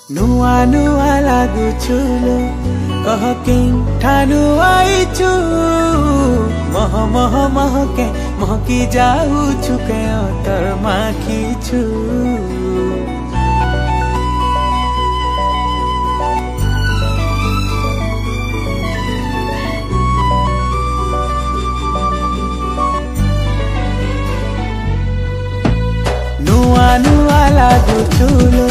नुआ नुआ लाଗୁଛୁ लो कह के ठानु आइछु मह मह महके महकी जाउछु के तर माखिछु नुआ नुआ लाଗୁଛୁ लो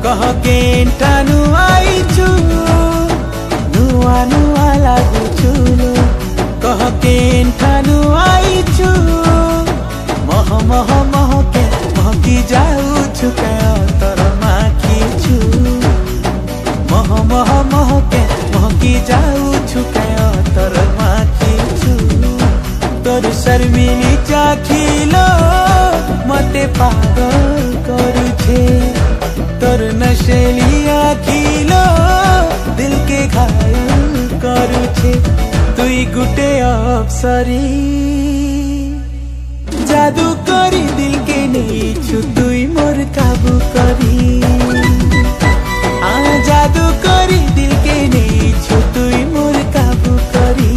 कह के ठानु आइछु नुआ नुआ लाଗୁଛୁ लो कह के ठानु आइछु मह मह महके महकी जाउछु के तर माखिछु मह मह महके महकी जाउछु के तर माखिछु तोर शर्मिली चाखिलो मते पागल करुछे तोर नशेली आखिलो दिल के घायल करुछे तुई गुटे अप्सरी जादू करी दिल के नेछु तुई मोर काबू करी जादू करी दिल के नेछु तुई मोर काबू करी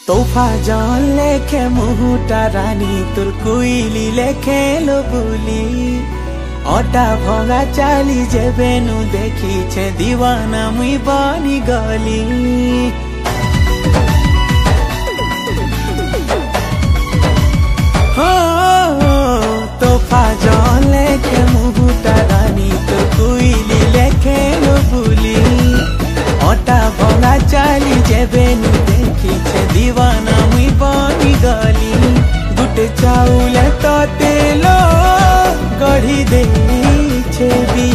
तोहफा जान लेखे मुहुटा रानी तुर कुइली लेखे लो बुली अटा भंगा चाली जेबेनु देखी छे दीवाना मुई बनी गली हो तोहफा जान लेखे मुहुटा रानी तुर कुइली लेखे लो बुली अटा भंगा चाली जेबेनु देखी छे दीवाना मुई बनी गली गुटे चाउल तो तेलो गढ़ी दे छेबी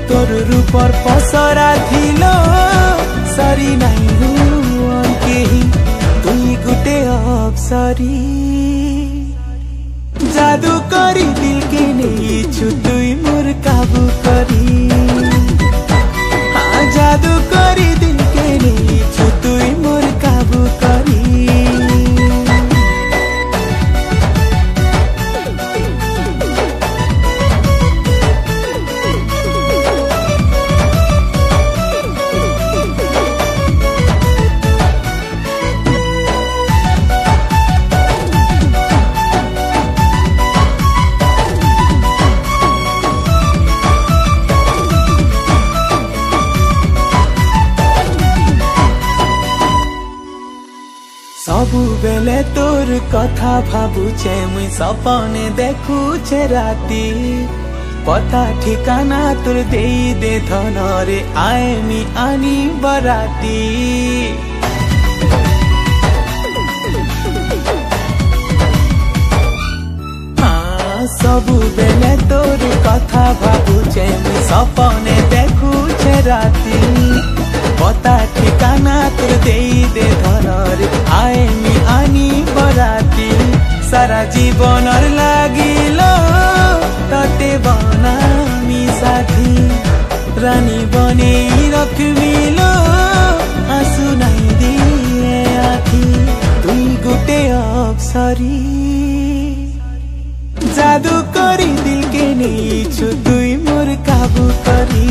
तोर रूपर पसरा थिलो सरी नहीं हुआ केही तुई गुटे अप्सरी जादू करी दिल के नेछु तुई मोर काबू करी जादू करी दिल के नेछु तुई मोर काबू करी सबु बेले तोर कथा भाबुछे मुई सपने देखुछे राती पता ठिकाना तोर देई दे धन रे आएमी आनी बराती सबु बेले तोर कथा भाबुछे मुई सपने देखुछे राती पता ठिकाना तोर देई दे धन रे आएमी आनी बराती सारा जीवन लागिलो तते बनामी साथी रानी बने रखमिलो आंसू नहीं दिए आखी तुई गुटे अप्सरी जादू करी दिल के नेछु तुई मोर काबू करी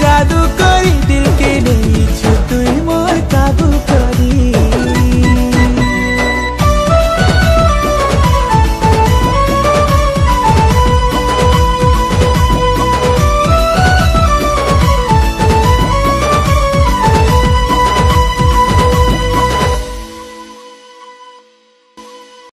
जादू करी दिल के